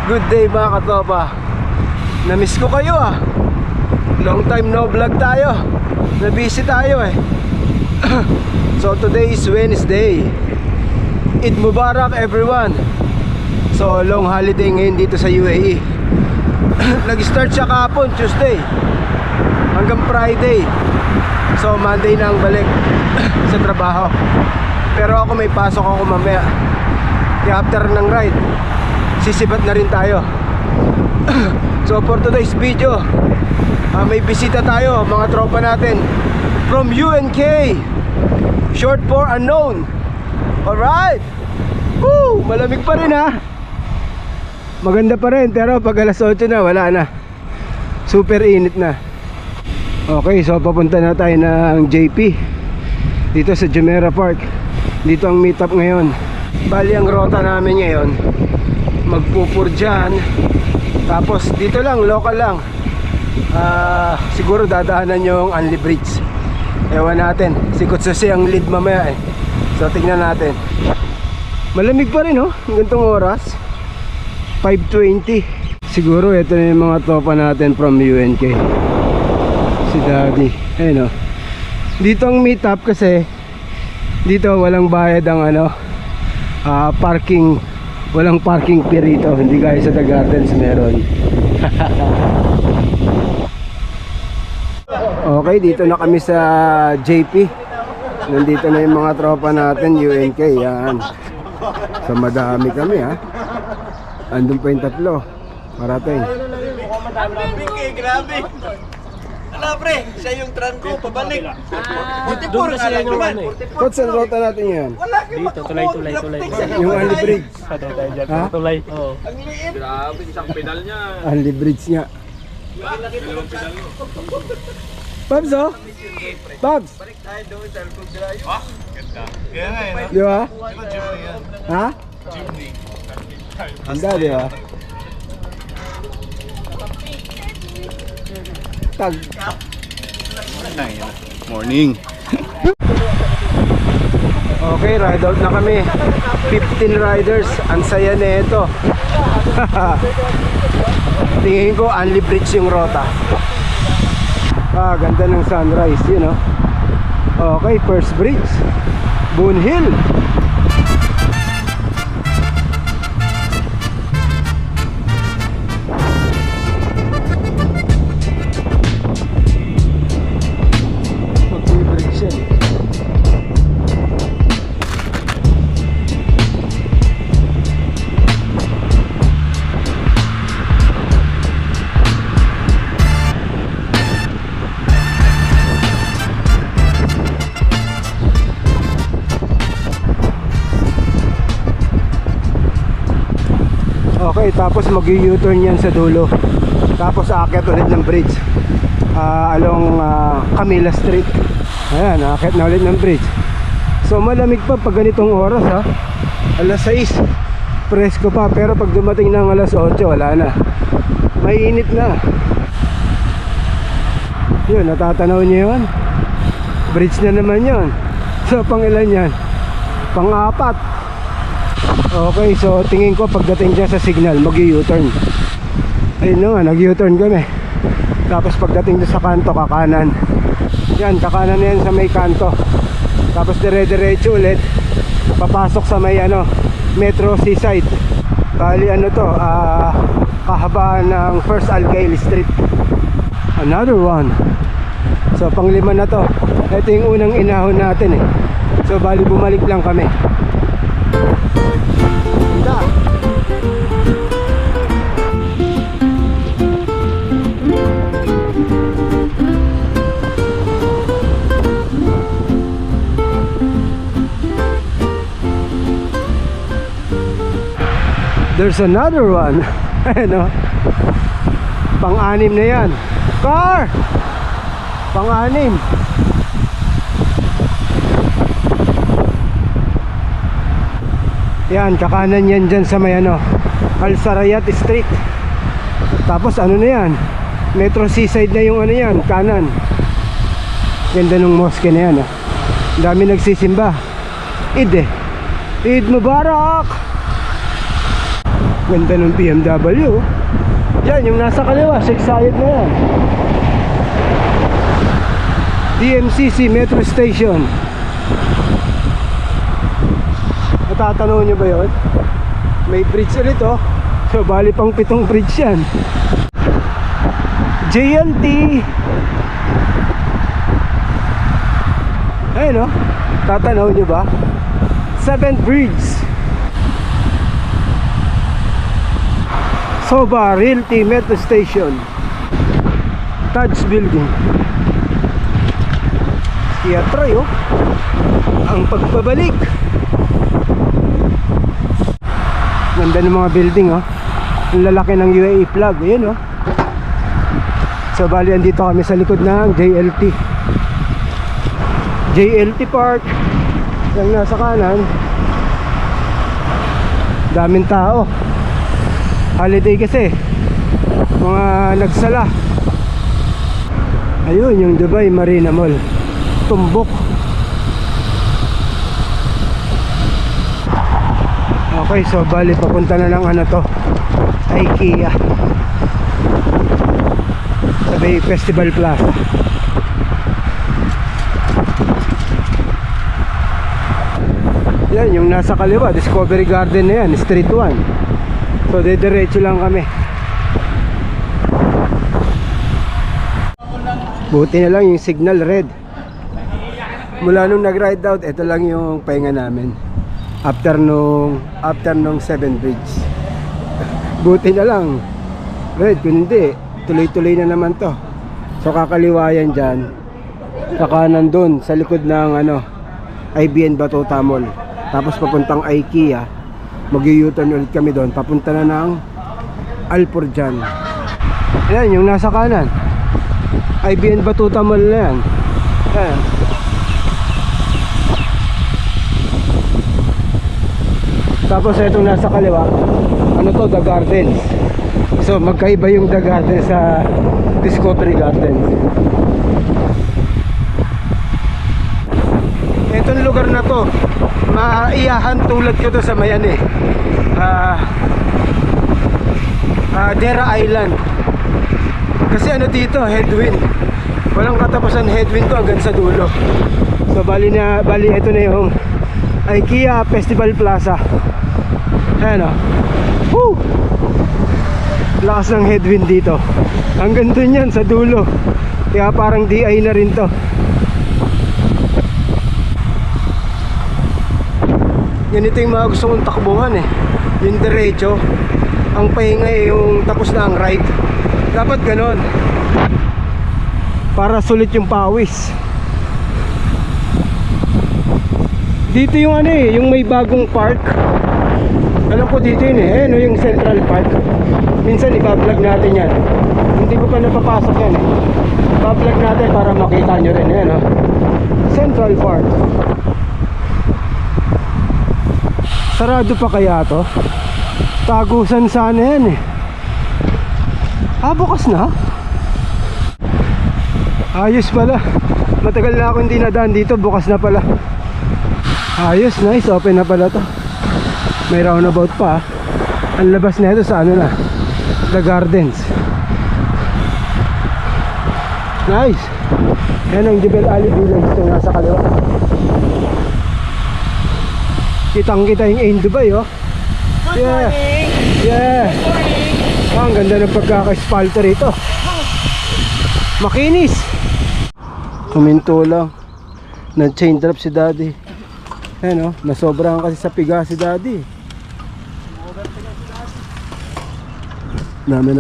Good day mga katopa. Namiss ko kayo ah. Long time no vlog tayo. Na-busy tayo eh. So today is Wednesday. Eid Mubarak everyone. So long holiday ngayon dito sa UAE. Nag-start siya kahapon Tuesday hanggang Friday. So Monday na ang balik sa trabaho. Pero ako may pasok ako mamaya. Kaya after ng ride sisibat na rin tayo. So for today's video, may bisita tayo, mga tropa natin from UNK, short for unknown. Alright. Woo! Malamig pa rin ha. Maganda pa rin, pero pag alas 8 na, wala na. Super init na. Okay, so papunta na tayo ng JP dito sa Jumeirah Park. Dito ang meet up ngayon. Bali ang rota namin ngayon, magpupur dyan, tapos dito lang, local lang. Siguro dadaanan yung Anli Bridge. Ewan natin, sikot sasi ang lead mamaya eh. So tingnan natin. Malamig pa rin oh, gantong oras 5:20. Siguro ito na yung mga tropa natin from UNK. Si Daddy, ayun oh. Dito ang meet up kasi dito walang bayad ang parking. Walang parking fee rito, hindi gaya sa The Gardens meron. Okay, dito na kami sa JP. Nandito na yung mga tropa natin, UNK, yan. So madami kami ha. Andun pa yung tatlo. Parating. Grabe. Ala pre, siya yung trangko, pabalik. 44 nga lang naman. Coach, saan rota natin yan? Dito, tulay. Yung Anli Bridge. Ha? Tulay. Oo. Ang liit. Grabe, isang pedal niya. Anli Bridge nga. Dalawang pedal mo. Pabs oh? Pabs? Balik tayo doon sa Alpog Drive. Ah, ganda. Kaya nga yun. Di ba? Jeepney yan. Ha? Jeepney. Handa, di ba? Tag. Morning. Okay, ride out na kami. 15 riders. Ang saya na ito. Tingin ko, Anli Bridge yung rota. Ganda ng sunrise, yun know? Okay, first bridge, Boon Hill. Mag-bridge yan. Okay, tapos mag-U-turn yan sa dulo. Tapos aakyat ulit ng bridge along Camila Street. Ayan, aakyat na ulit ng bridge. So malamig pa pag ganitong oras ha. Alas 6 presko pa, pero pag dumating ng alas 8 wala na. Mainit na. Yun, natatanaw niyo yun. Bridge na naman yun. So pang ilan yan? Pang-4. Okay, so tingin ko pagdating dyan sa signal mag-U-turn. Ayun na nga, nag-U-turn kami. Tapos pagdating dyan sa kanto, kakanan. Yan, kakanan na yan sa may kanto. Tapos dire-diretso ulit papasok sa may Metro Seaside. Bali kahabaan ng First Algail Street. Another one. So pang-5 na to. Ito yung unang inahon natin eh. So bali bumalik lang kami. There's another one. Ano? Pang-6 na yan. Car! Pang-6. Yan, kakanan yan dyan sa may Al Sarayat Street. Tapos na yan, Metro Seaside na yung yan, kanan. Ganda ng mosque na yan dami nagsisimba. Eid Mubarak. Ganda ng BMW. Yan, yung nasa kaliwa, side na yan. DMCC Metro Station. Natatanaw nyo ba yun? May bridge ulit oh. So bali pang 7 bridge yan. JLT. Ayun oh. Tatanaw nyo ba? 7th bridge. Soba Realty Metro Station. Taj Building. Kia Troy oh. Ang pagpabalik. Ganda ng mga building oh. Ang lalaki ng UAE flag. Ayan oh. So bali andito kami sa likod ng JLT Park. Yung nasa kanan, daming tao. Holiday kasi, mga nagsala. Ayun yung Dubai Marina Mall, tumbok. Okay, so bali papunta na ng ano to, IKEA sa Bay Festival Plaza. Yan, yung nasa kaliwa, Discovery Garden na yan, Street 1. So, diretso lang kami. Buti na lang yung signal red. Mula nung nag-ride out, ito lang yung pahinga namin. After nung 7 bridge. Buti na lang red, kung hindi, tuloy-tuloy na naman to. So, kakaliwa yan dyan. Kakanan dun, sa likod ng IBN Batuta Mall. Tapos papuntang IKEA, mag-u-turn ulit kami doon, papunta na ng Alpurjan. Ayan, yung nasa kanan, IBN Batuta Mall na yan. Ayan. Tapos itong nasa kaliwa, ano to, The Gardens. So magkaiba yung The Gardens sa Discovery Gardens. Itong lugar na to, maiyahan tulad ko to sa Mayan Dera Island. Kasi ano dito, headwind. Walang katapusan headwind to hanggang sa dulo. So bali ito na yung IKEA Festival Plaza. Ayan o. Woo! Lakas ng headwind dito. Hanggang dun yan sa dulo. Kaya parang DI na rin to. Ganito yung mga gusto kong takbuhan yung diretso. Ang pahinga yung tapos na ang ride. Dapat ganon, para sulit yung pawis. Dito yung yung may bagong park. Alam ko dito yun yung Central Park. Minsan iba-vlog natin yan. Hindi ko pa napapasok yan iba-vlog natin para makita nyo rin Central Park. Sarado pa kaya to? Tagusan sana yan bukas na? Ayos pala. Matagal na ako hindi nadaan dito. Bukas na pala. Ayos, nice. Open na pala to. May roundabout pa Ang labas na ito sa The Gardens. Nice. Yan ang Jebel Ali Village. Ito nasa kaliwa. Kitang-kita yung Ain Dubai Good morning! Yeah. Good morning! Ang ganda ng pagkaka-espalto rito. Makinis. Kuminto lang. Nag-chain drop si Daddy. Ayan nasobrahan kasi sa piga si Daddy. Namin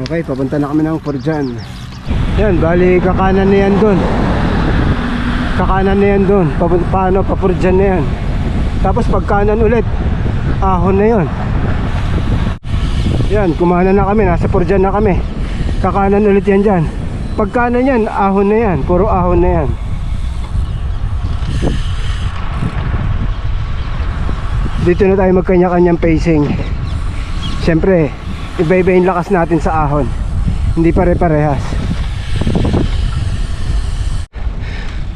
Okay, papunta na kami ng Purjan. Yan, bali kakanan na yan dun. Kakanan na yan dun. Paano, papurjan na yan. Tapos pagkanan ulit, ahon na yon. Yan, kumanan na kami, nasa Purjan na kami. Kakanan ulit yan dyan. Pagkanan yan, ahon na yan. Puro ahon na yan. Dito na tayo magkanya-kanyang pacing. Siyempre, iba-iba yung lakas natin sa ahon. Hindi pare-parehas.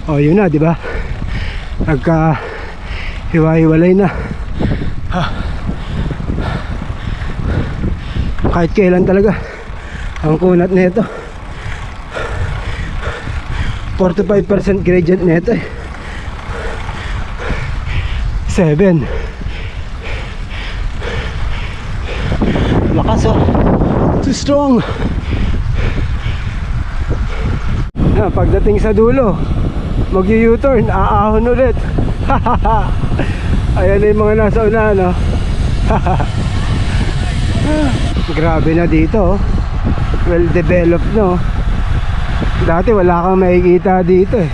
Yun na, di ba? hiwa-hiwalay na. Kahit kailan talaga ang kunat nito. 45% gradient nito eh. 7. Lakas oh. Too strong. Yan, pagdating sa dulo, mag-u-turn, aahon ulit. Ayan na yung mga nasa unahan, no? Grabe na dito, oh. Well developed, no? Dati wala kang makikita dito eh.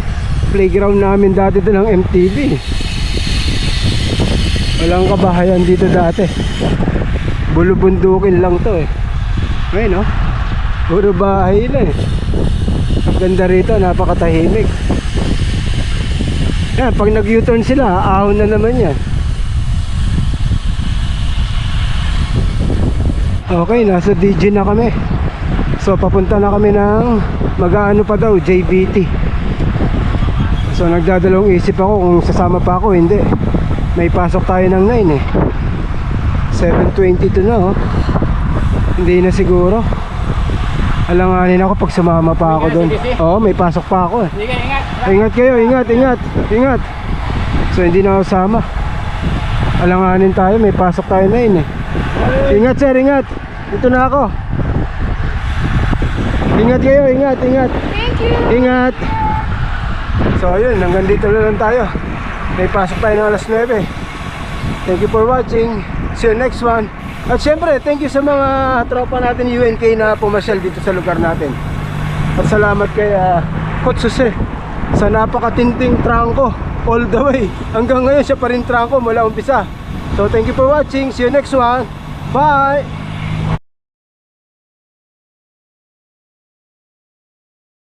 Playground namin dati doon ng MTV. Walang kabahayan dito dati. Bulubundukin lang to eh. Ngayon, no? Puro bahay na eh. Ganda rito, napakatahimik. Yan, pag nag-U-turn sila, ahon na naman yan. Okay, nasa DG na kami. So papunta na kami ng mag-aano pa daw, JBT. So nagdadalawang isip ako kung sasama pa ako, hindi. May pasok tayo ng 9 eh. 7:22 na oh. Hindi na siguro. Alanganin ako pag sumama pa ako doon. Oo, may pasok pa ako eh. Sige, ingat. Ingat kayo, ingat. So hindi na ako sama. Alanganin tayo, may pasok tayo na yun eh. Ingat sir, ingat. Dito na ako. Ingat kayo, ingat. Thank you. Ingat. So ayun, hanggang dito na lang tayo. May pasok tayo ng alas 9. Thank you for watching. See you next one. At syempre, thank you sa mga tropa natin UNK na pumasyal dito sa lugar natin. At salamat kay Coach Jose sa napakatinting trangko all the way. Hanggang ngayon siya pa rin trangko mula umpisa. So thank you for watching. See you next one. Bye!